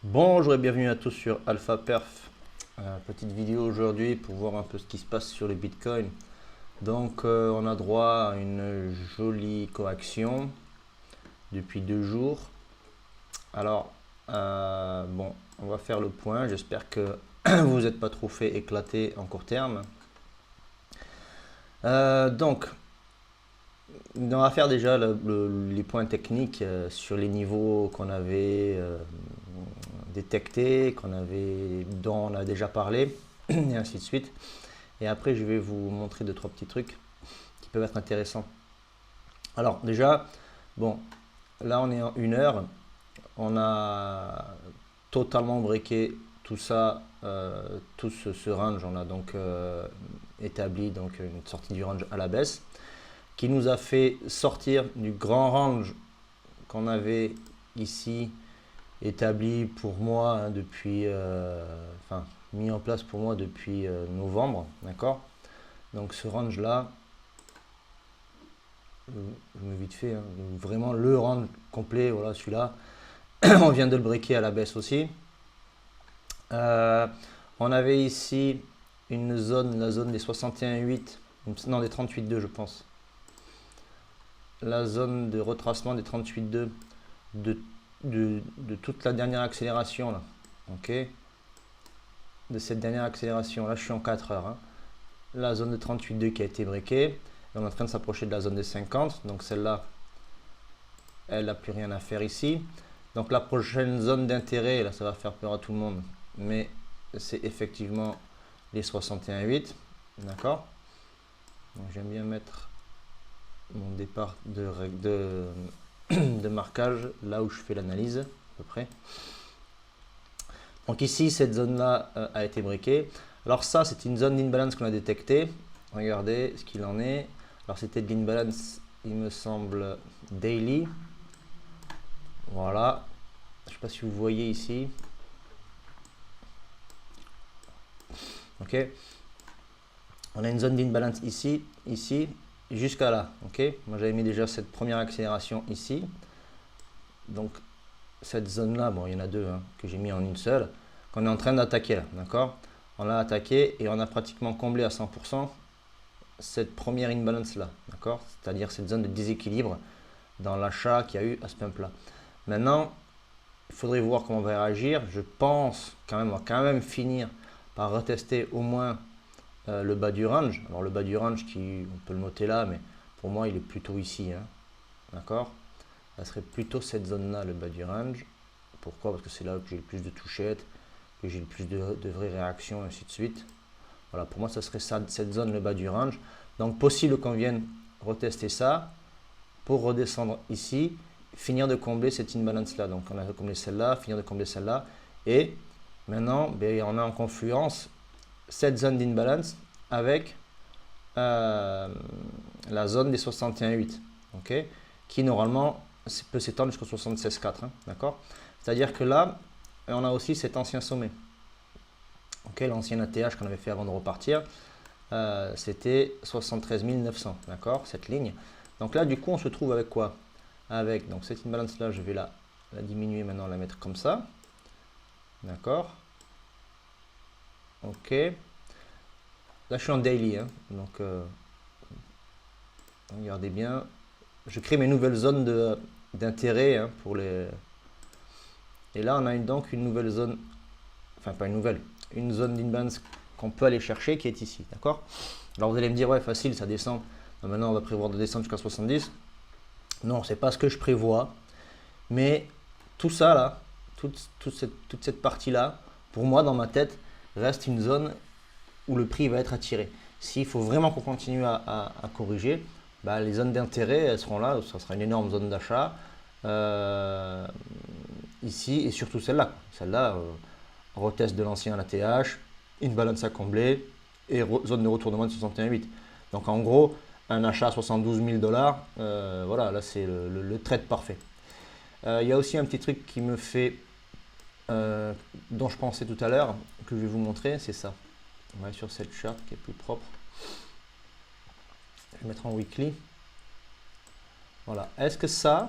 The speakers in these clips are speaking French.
Bonjour et bienvenue à tous sur Alpha Perf. Petite vidéo aujourd'hui pour voir un peu ce qui se passe sur les bitcoins. Donc on a droit à une jolie correction depuis 2 jours. Alors bon, on va faire le point. J'espère que vous n'êtes pas trop fait éclater en court terme. Donc on va faire déjà les points techniques sur les niveaux qu'on avait détectés, dont on a déjà parlé, et ainsi de suite. Et après, je vais vous montrer 2-3 petits trucs qui peuvent être intéressants. Alors déjà, bon, là on est en 1 heure. On a totalement breaké tout ça, tout ce range. On a donc établi donc une sortie du range à la baisse qui nous a fait sortir du grand range qu'on avait ici établi pour moi depuis, enfin mis en place pour moi depuis novembre, d'accord. Donc ce range là, je mets vite fait, hein, vraiment le range complet, voilà celui-là, on vient de le breaker à la baisse aussi. On avait ici une zone, la zone des 61,8, non des 38,2 je pense. La zone de retracement des 38,2 de toute la dernière accélération là, ok, de cette dernière accélération là, je suis en 4 heures, hein. La zone de 38,2 qui a été breakée, et on est en train de s'approcher de la zone des 50, donc celle-là elle n'a plus rien à faire ici. Donc la prochaine zone d'intérêt, là ça va faire peur à tout le monde, mais c'est effectivement les 61,8, d'accord. Donc j'aime bien mettre mon départ de marquage là où je fais l'analyse à peu près. Donc ici cette zone là a été breakée. Alors ça c'est une zone d'imbalance qu'on a détectée. Regardez ce qu'il en est. Alors c'était de l'imbalance, il me semble, daily. Voilà, je ne sais pas si vous voyez ici. Ok, on a une zone d'imbalance ici, ici, jusqu'à là. Ok, moi j'avais mis déjà cette première accélération ici. Donc cette zone là, bon il y en a deux hein, que j'ai mis en une seule, qu'on est en train d'attaquer là, d'accord. On l'a attaqué et on a pratiquement comblé à 100% cette première imbalance là, d'accord, c'est-à-dire cette zone de déséquilibre dans l'achat qu'il y a eu à ce pump là. Maintenant, il faudrait voir comment on va réagir. Je pense quand même, on va quand même finir par retester au moins le bas du range. Alors le bas du range, on peut le noter là, mais pour moi il est plutôt ici, hein, d'accord. Ça serait plutôt cette zone là, le bas du range. Pourquoi? Parce que c'est là que j'ai le plus de touchettes, que j'ai le plus de vraies réactions, et ainsi de suite. Voilà, pour moi ça serait ça, cette zone, le bas du range. Donc possible qu'on vienne retester ça pour redescendre ici, finir de combler cette imbalance là. Donc on a comblé celle-là, finir de combler celle-là, et maintenant ben, on a en confluence cette zone d'imbalance avec la zone des 61,8, ok, qui normalement peut s'étendre jusqu'au 76,4, hein, d'accord. C'est-à-dire que là on a aussi cet ancien sommet, ok, l'ancien ATH qu'on avait fait avant de repartir, c'était 73 900, d'accord, cette ligne. Donc là du coup on se trouve avec quoi? Avec donc cette imbalance là, je vais la diminuer maintenant, la mettre comme ça, d'accord, ok. Là je suis en daily, hein, donc regardez bien, je crée mes nouvelles zones d'intérêt, hein, pour les, et là on a donc une nouvelle zone, enfin pas une nouvelle, une zone d'imbalance qu'on peut aller chercher qui est ici, d'accord. Alors vous allez me dire ouais facile, ça descend, maintenant on va prévoir de descendre jusqu'à 70. Non, c'est pas ce que je prévois, mais tout ça là, toute cette partie là, pour moi dans ma tête, reste une zone où le prix va être attiré. S'il faut vraiment qu'on continue à corriger, bah, les zones d'intérêt elles seront là, ça sera une énorme zone d'achat, ici et surtout celle-là. Celle-là, retest de l'ancien ATH, une balance à combler et zone de retournement de 61,8. Donc en gros, un achat à 72 000 $, voilà, là c'est le trade parfait. Il y a aussi un petit truc qui me fait, dont je pensais tout à l'heure, que je vais vous montrer, c'est ça. On va aller sur cette charte qui est plus propre. Je vais mettre en weekly. Voilà. Est-ce que ça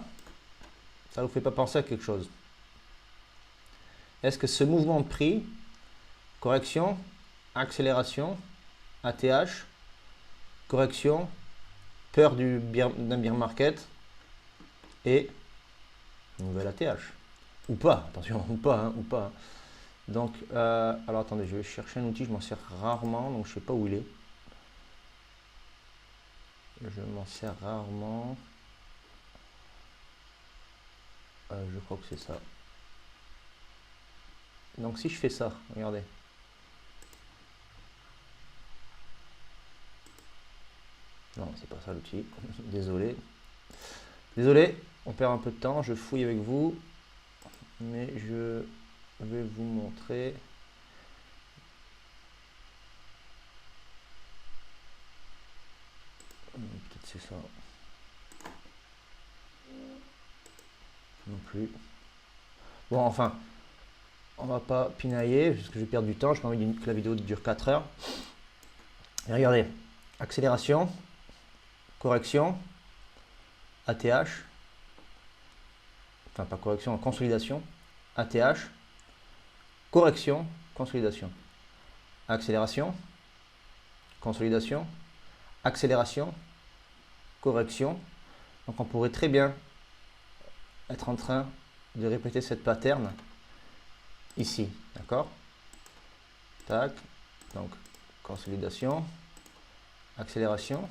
vous fait pas penser à quelque chose? est-ce que ce mouvement de prix, correction, accélération, ATH, correction, peur d'un bear market et nouvelle ATH. Ou pas, attention, ou pas, hein, ou pas. Donc, alors attendez, je vais chercher un outil, je m'en sers rarement, donc je ne sais pas où il est. Je m'en sers rarement. Je crois que c'est ça. Donc si je fais ça, regardez. Non, c'est pas ça l'outil. Désolé. Désolé, on perd un peu de temps, je fouille avec vous. Mais je vais vous montrer. Peut-être c'est ça. Non plus. Bon, enfin, on va pas pinailler parce que je vais perdre du temps. Je n'ai pas envie que la vidéo dure 4 heures. Et regardez, accélération, correction, ATH, enfin pas correction, consolidation, ATH, correction, consolidation, accélération, consolidation, accélération, correction. Donc on pourrait très bien être en train de répéter cette pattern ici, d'accord? Tac, donc consolidation, accélération,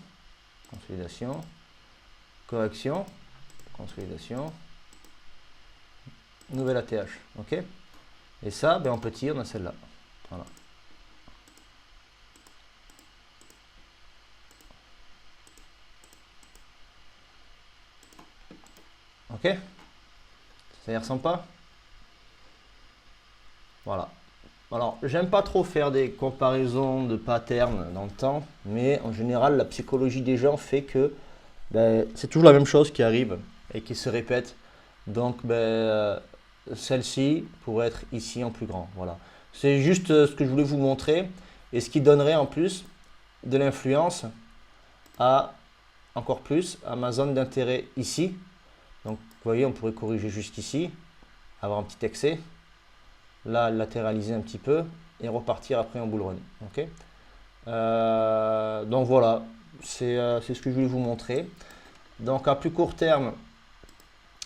consolidation, correction, consolidation, nouvelle ATH, ok? Et ça, ben, on peut tirer dans celle-là, voilà. Ok? Ça y ressemble pas? Voilà. Alors, j'aime pas trop faire des comparaisons de patterns dans le temps, mais en général, la psychologie des gens fait que ben, c'est toujours la même chose qui arrive et qui se répète. Donc, ben, celle-ci pourrait être ici en plus grand. Voilà. C'est juste ce que je voulais vous montrer et ce qui donnerait en plus de l'influence à encore plus à ma zone d'intérêt ici. Donc, vous voyez, on pourrait corriger jusqu'ici, avoir un petit excès. Là, latéraliser un petit peu et repartir après en bull run. Okay, donc voilà, c'est ce que je voulais vous montrer. Donc à plus court terme,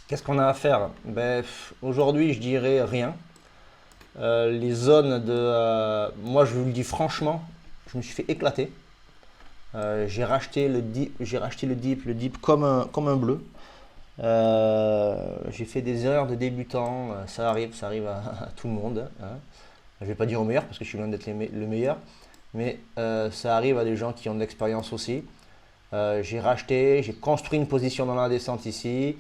qu'est-ce qu'on a à faire? Ben, aujourd'hui, je dirais rien. Les zones de... moi, je vous le dis franchement, je me suis fait éclater. J'ai racheté le dip comme un bleu. J'ai fait des erreurs de débutant, ça arrive à tout le monde. Hein. Je ne vais pas dire au meilleur parce que je suis loin d'être le meilleur, mais ça arrive à des gens qui ont de l'expérience aussi. J'ai racheté, j'ai construit une position dans la descente ici.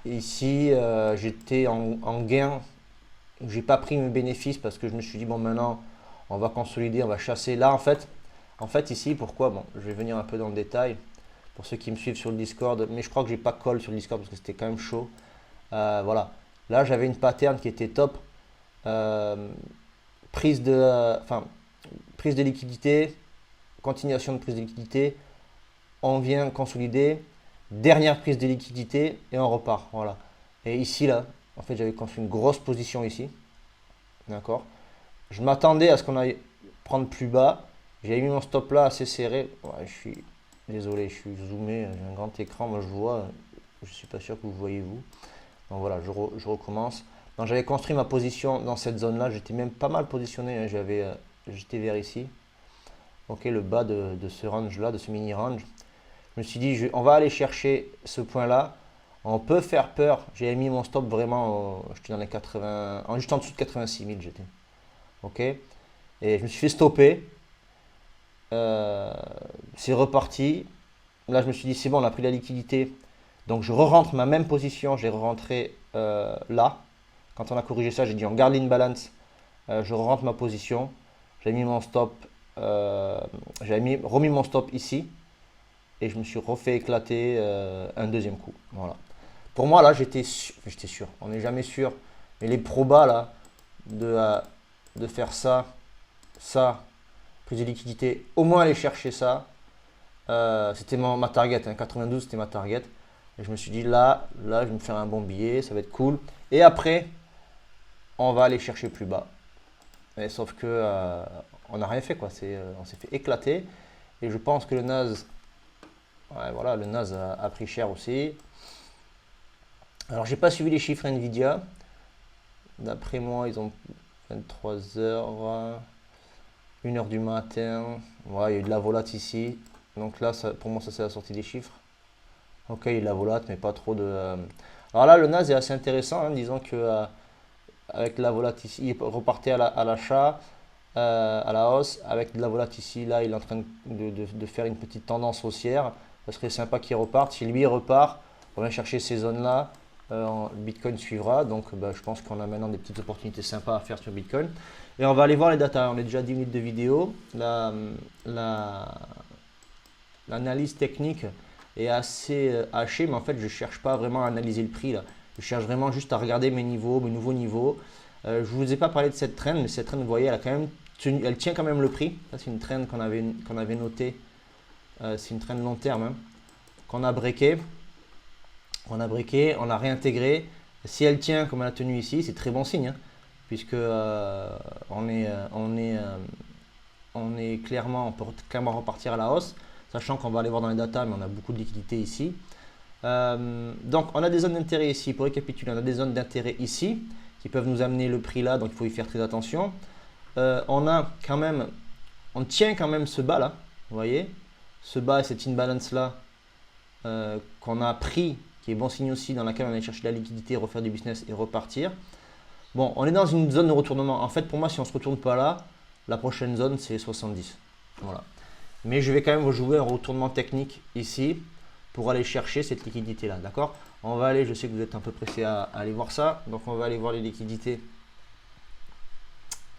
Ici, j'étais en gain. J'ai pas pris mes bénéfices parce que je me suis dit bon maintenant on va consolider, on va chasser. Là en fait ici pourquoi? Bon, je vais venir un peu dans le détail. Pour ceux qui me suivent sur le Discord, mais je crois que j'ai pas call sur le Discord parce que c'était quand même chaud. Voilà, là j'avais une pattern qui était top. Prise de liquidité, continuation de prise de liquidité, on vient consolider, dernière prise de liquidité et on repart. Voilà. Et ici là, en fait j'avais construit une grosse position ici. D'accord. Je m'attendais à ce qu'on aille prendre plus bas. J'avais mis mon stop là assez serré. Ouais, je suis désolé, je suis zoomé, j'ai un grand écran, moi je vois, je suis pas sûr que vous voyez vous. Donc voilà, je recommence. Donc j'avais construit ma position dans cette zone là, j'étais même pas mal positionné, hein. J'étais vers ici. Ok, le bas de ce range là, de ce mini range. Je me suis dit, on va aller chercher ce point là. On peut faire peur. J'ai mis mon stop vraiment, j'étais dans les 80, juste en dessous de 86 000 j'étais. Ok, et je me suis fait stopper. C'est reparti. Là, je me suis dit, c'est bon, on a pris la liquidité. Donc, je re-rentre ma même position. Je l'ai re-rentré là. Quand on a corrigé ça, j'ai dit, on garde l'imbalance. Je re-rentre ma position. J'ai mis mon stop. J'ai remis mon stop ici. Et je me suis refait éclater un deuxième coup. Voilà. Pour moi, là, j'étais sûr. On n'est jamais sûr. Mais les probas, là, de faire ça, prise de liquidité, au moins aller chercher ça. C'était ma target, hein, 92 c'était ma target. Et je me suis dit là, je vais me faire un bon billet, ça va être cool. Et après, on va aller chercher plus bas. Et sauf que on n'a rien fait, quoi. On s'est fait éclater. Et je pense que le NAS, ouais, voilà, le NAS a pris cher aussi. Alors, j'ai pas suivi les chiffres Nvidia. D'après moi, ils ont 23 heures, 1h du matin. Ouais, il y a eu de la volate ici. Donc là, pour moi, ça c'est la sortie des chiffres. Ok, il y a de la volate, mais pas trop de. Alors là, le NAS est assez intéressant. Hein, disons que avec de la volate ici, il repartait à l'achat, à la hausse. Avec de la volate ici, là, il est en train de faire une petite tendance haussière. Ça serait sympa qu'il reparte. Si lui repart, on va chercher ces zones-là. Le Bitcoin suivra. Donc, bah, je pense qu'on a maintenant des petites opportunités sympas à faire sur Bitcoin. Et on va aller voir les datas. On est déjà à 10 minutes de vidéo. L'analyse technique est assez hachée, mais en fait, je ne cherche pas vraiment à analyser le prix là. Je cherche vraiment juste à regarder mes nouveaux niveaux. Je ne vous ai pas parlé de cette trend, mais cette trend, vous voyez, elle a quand même elle tient quand même le prix. Ça, c'est une trend qu'on avait notée. C'est une trend long terme, hein, qu'on a breaké. On a réintégré. Si elle tient comme elle a tenu ici, c'est très bon signe, hein, puisque on peut clairement repartir à la hausse, sachant qu'on va aller voir dans les datas, mais on a beaucoup de liquidités ici. Donc on a des zones d'intérêt ici. Pour récapituler, on a des zones d'intérêt ici qui peuvent nous amener le prix là, donc il faut y faire très attention. On tient quand même ce bas là, vous voyez, ce bas et cette imbalance là qu'on a pris, qui est bon signe aussi, dans laquelle on allait chercher de la liquidité, refaire du business et repartir. Bon, on est dans une zone de retournement. En fait, pour moi, si on ne se retourne pas là, la prochaine zone c'est 70. Voilà. Mais je vais quand même vous jouer un retournement technique ici pour aller chercher cette liquidité là, d'accord? On va aller, je sais que vous êtes un peu pressé à aller voir ça, donc on va aller voir les liquidités.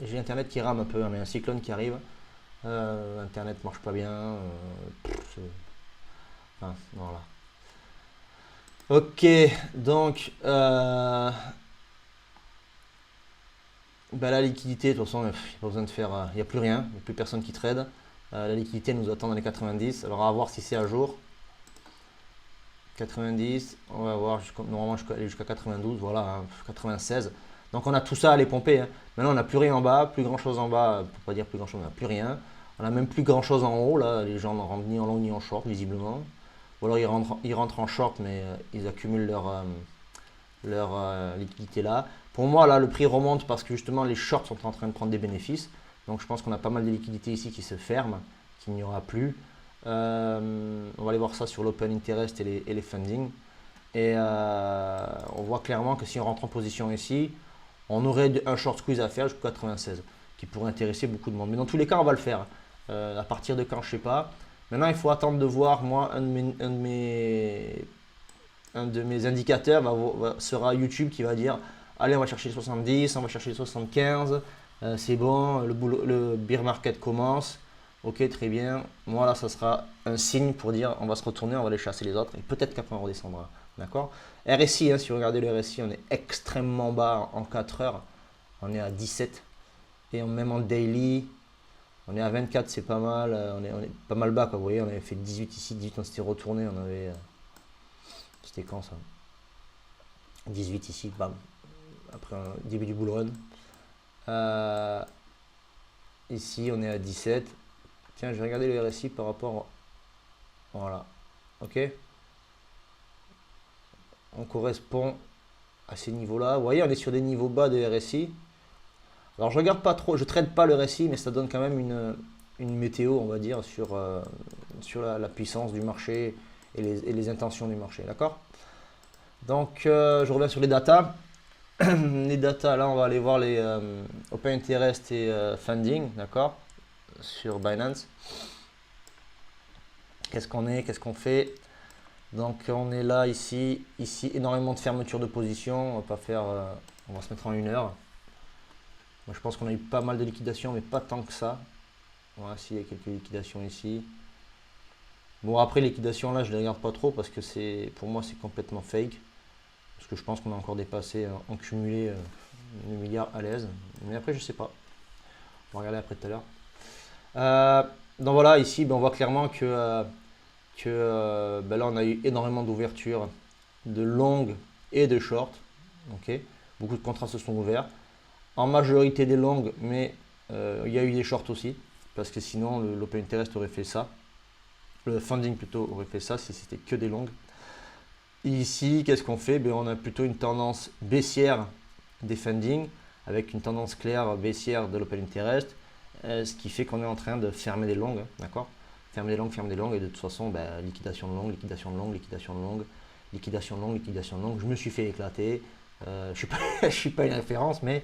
J'ai internet qui rame un peu, hein, mais un cyclone qui arrive. Internet marche pas bien. Enfin, voilà. Ok, donc la liquidité, de toute façon, il n'y a pas besoin de faire, il n'y a plus rien, il n'y a plus personne qui trade. La liquidité nous attend dans les 90. Alors, on va voir si c'est à jour. 90, on va voir, normalement je peux aller jusqu'à 92, voilà, hein, 96. Donc on a tout ça à aller pomper. Hein. Maintenant on n'a plus rien en bas, plus grand chose en bas, pour pas dire plus grand chose, on n'a plus rien. On n'a même plus grand chose en haut, là, les gens ne rentrent ni en long ni en short visiblement. Ou alors ils rentrent en short, mais ils accumulent leur liquidité là. Pour moi là, le prix remonte parce que justement les shorts sont en train de prendre des bénéfices. Donc je pense qu'on a pas mal de liquidités ici qui se ferment, qu'il n'y aura plus. On va aller voir ça sur l'open interest et les funding. Et on voit clairement que si on rentre en position ici, on aurait un short squeeze à faire jusqu'à 96 qui pourrait intéresser beaucoup de monde. Mais dans tous les cas, on va le faire. À partir de quand, je sais pas. Maintenant, il faut attendre de voir. Moi, un de mes indicateurs sera YouTube qui va dire allez, on va chercher les 70, on va chercher les 75. C'est bon, le bear market commence. Ok, très bien. Moi, là, ça sera un signe pour dire on va se retourner, on va aller chasser les autres. Et peut-être qu'après, on redescendra. D'accord? RSI, hein, si vous regardez le RSI, on est extrêmement bas en 4 heures. On est à 17. Et même en daily, on est à 24, c'est pas mal. On est pas mal bas, quoi. Vous voyez, on avait fait 18 ici, 18, on s'était retourné. On avait. C'était quand ça? 18 ici, bam. Après un début du bull run. Ici, on est à 17. Tiens, je vais regarder le RSI par rapport. Voilà. Ok. On correspond à ces niveaux-là. Vous voyez, on est sur des niveaux bas de RSI. Alors, je regarde pas trop, je ne traite pas le RSI, mais ça donne quand même une météo, on va dire, sur la puissance du marché et les intentions du marché. D'accord? Donc, je reviens sur les datas. Les datas, là, on va aller voir les Open Interest et Funding, d'accord? Sur Binance. Qu'est-ce qu'on fait? Donc on est là, ici, énormément de fermeture de position. On va se mettre en 1 heure. Moi, je pense qu'on a eu pas mal de liquidations, mais pas tant que ça. Voilà, s'il y a quelques liquidations ici. Bon, après, liquidation là, je ne les regarde pas trop parce que pour moi, c'est complètement fake. Parce que je pense qu'on a encore dépassé en cumulé le milliard à l'aise. Mais après, je sais pas. On va regarder après tout à l'heure. Donc voilà, ici, on voit clairement que là, on a eu énormément d'ouvertures de longues et de short. Okay. Beaucoup de contrats se sont ouverts. en majorité des longues, mais il y a eu des shorts aussi, parce que sinon l'Open Interest aurait fait ça. Le funding plutôt aurait fait ça si c'était que des longues. Et ici, qu'est-ce qu'on fait? On a plutôt une tendance baissière des funding, avec une tendance claire baissière de l'Open Interest, ce qui fait qu'on est en train de fermer des longues, d'accord? Fermer des longues, et de toute façon, liquidation de longue, liquidation de longue, liquidation de longue, liquidation de longue, liquidation de longue. Je me suis fait éclater. Je ne suis pas une référence, mais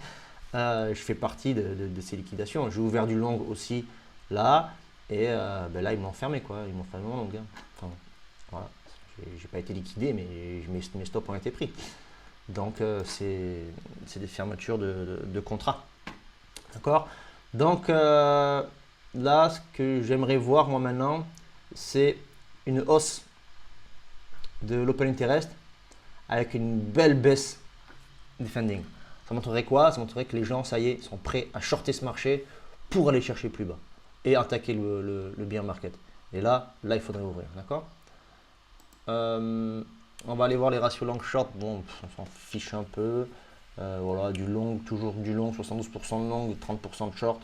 je fais partie de ces liquidations. J'ai ouvert du long aussi là, et là, ils m'ont fermé, quoi. Ils m'ont fermé mon long. Enfin, voilà. J'ai pas été liquidé, mais mes stops ont été pris. Donc, c'est des fermetures de contrat. D'accord? Donc, là, ce que j'aimerais voir, moi, maintenant, c'est une hausse de l'Open Interest avec une belle baisse des funding. Ça montrerait quoi? Ça montrerait que les gens, ça y est, sont prêts à shorter ce marché pour aller chercher plus bas et attaquer le bear market. Et là, il faudrait ouvrir, d'accord? On va aller voir les ratios long short. Bon, on s'en fiche un peu. Voilà, du long, toujours du long, 72% de long, 30% de short.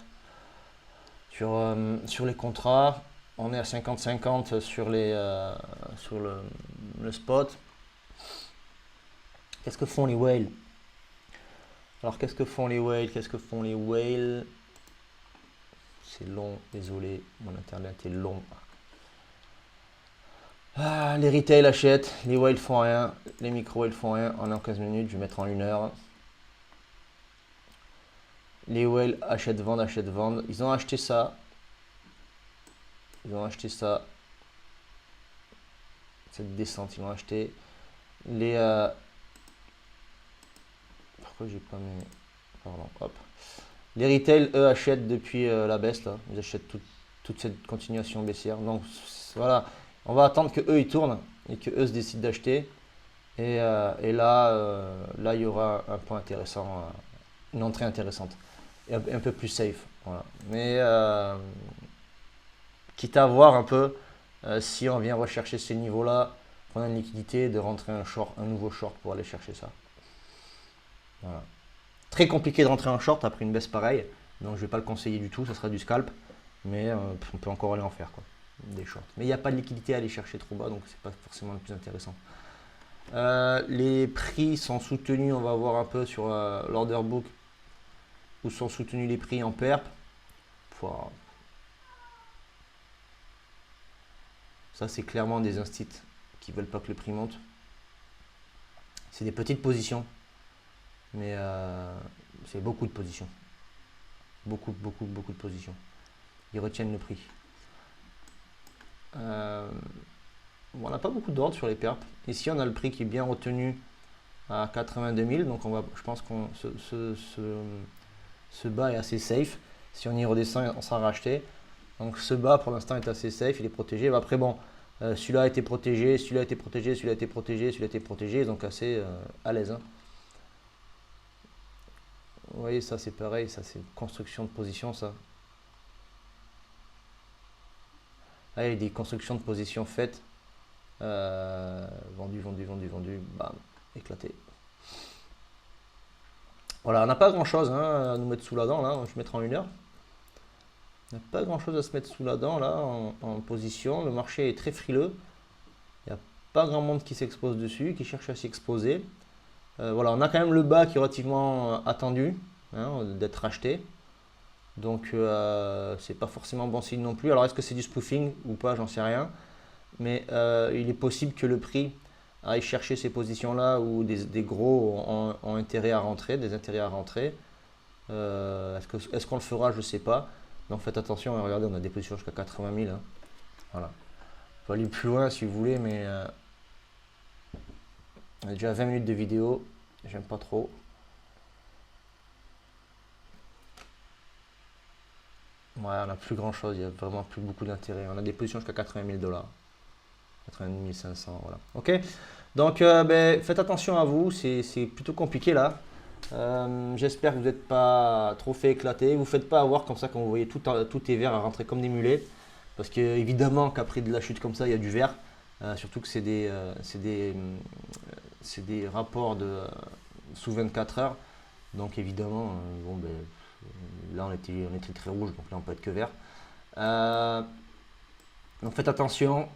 Sur les contrats, on est à 50-50 sur le spot. Qu'est-ce que font les whales? Alors, qu'est-ce que font les whales? Qu'est-ce que font les whales? C'est long, désolé, mon internet est long. Ah, les retail achètent, les whales font rien, les micro whales font rien. On est en 15 minutes, je vais mettre en 1 heure. Les whales achètent, vendent. Ils ont acheté ça. Cette descente, ils l'ont acheté. Pourquoi j'ai pas mis. Pardon, hop. Les retail, eux, achètent depuis la baisse, là. Ils achètent toute cette continuation baissière. Donc, voilà. On va attendre que eux ils tournent et que eux se décident d'acheter. Et là, il y aura un point intéressant, une entrée intéressante. Et un peu plus safe. Voilà. Mais quitte à voir un peu si on vient rechercher ces niveaux-là, qu'on a une liquidité, de rentrer un nouveau short pour aller chercher ça. Voilà. Très compliqué de rentrer en short après une baisse pareille. Donc je ne vais pas le conseiller du tout, ça sera du scalp. Mais on peut encore aller en faire, quoi, des shorts. Mais il n'y a pas de liquidité à aller chercher trop bas, donc c'est pas forcément le plus intéressant. Les prix sont soutenus, on va voir un peu sur l'order book où sont soutenus les prix en perp. Wow. Ça, c'est clairement des instits qui ne veulent pas que le prix monte. C'est des petites positions, mais c'est beaucoup de positions. Beaucoup de positions. Ils retiennent le prix. On n'a pas beaucoup d'ordre sur les perps. Ici, on a le prix qui est bien retenu à 82 000. Donc, je pense que ce bas est assez safe. Si on y redescend, on sera racheté. Donc, ce bas, pour l'instant, est assez safe. Il est protégé. Après, bon, celui-là a été protégé, celui-là a été protégé, celui-là a été protégé, celui-là a été protégé. Donc, assez à l'aise. Hein. Vous voyez, ça, c'est pareil. Ça, c'est une construction de position, ça. Là, il y a des constructions de position faites. Vendu, bam, éclaté. Voilà, on n'a pas grand chose à nous mettre sous la dent là, je vais mettre en 1 heure. On n'a pas grand chose à se mettre sous la dent là en position. Le marché est très frileux. Il n'y a pas grand monde qui s'expose dessus, qui cherche à s'y exposer. Voilà, on a quand même le bas qui est relativement attendu d'être acheté. Donc c'est pas forcément bon signe non plus. Alors est-ce que c'est du spoofing ou pas, j'en sais rien. Mais il est possible que le prix aille chercher ces positions-là où des gros ont intérêt à rentrer, des intérêts à rentrer. Est-ce qu'on le fera? Je ne sais pas. Donc faites attention, regardez, on a des positions jusqu'à 80 000. Hein. Voilà. On peut aller plus loin si vous voulez, mais on a déjà 20 minutes de vidéo. J'aime pas trop. Ouais, on n'a plus grand chose, il n'y a vraiment plus beaucoup d'intérêt. On a des positions jusqu'à 80 000 $. 90 500, voilà. Ok, donc faites attention à vous, c'est plutôt compliqué là. J'espère que vous n'êtes pas trop fait éclater. Vous ne faites pas avoir comme ça quand vous voyez tout est vert à rentrer comme des mulets. Parce que évidemment qu'après de la chute comme ça, il y a du vert. Surtout que c'est des rapports sous 24 heures. Donc évidemment, bon, ben, là on était très rouge, donc là on peut être que vert. Donc faites attention,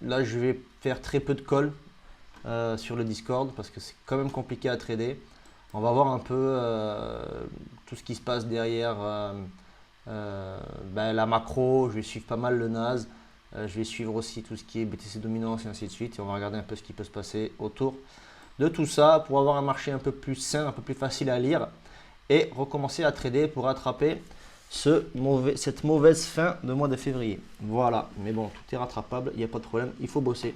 là je vais faire très peu de calls sur le Discord parce que c'est quand même compliqué à trader. On va voir un peu tout ce qui se passe derrière la macro. Je vais suivre pas mal le NAS. Je vais suivre aussi tout ce qui est BTC dominance et ainsi de suite. Et on va regarder un peu ce qui peut se passer autour de tout ça pour avoir un marché un peu plus sain, un peu plus facile à lire et recommencer à trader pour rattraper cette mauvaise fin de mois de février. Voilà, mais bon, tout est rattrapable, il n'y a pas de problème, il faut bosser.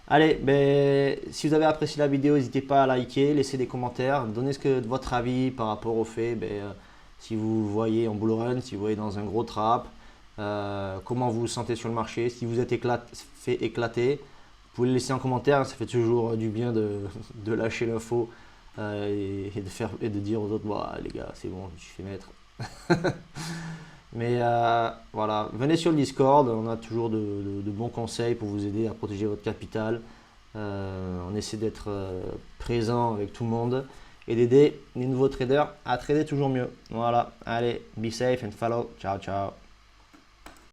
Allez, ben, si vous avez apprécié la vidéo, n'hésitez pas à liker, laisser des commentaires, donnez votre avis par rapport au fait, si vous voyez en bull run, si vous voyez dans un gros trap, comment vous vous sentez sur le marché, si vous êtes fait éclater, vous pouvez le laisser en commentaire, ça fait toujours du bien de lâcher l'info et de dire aux autres, bah, les gars, c'est bon, je me suis fait mettre. Mais voilà, venez sur le Discord, on a toujours de bons conseils pour vous aider à protéger votre capital. On essaie d'être présent avec tout le monde et d'aider les nouveaux traders à trader toujours mieux. Voilà, allez, be safe and follow. Ciao, ciao.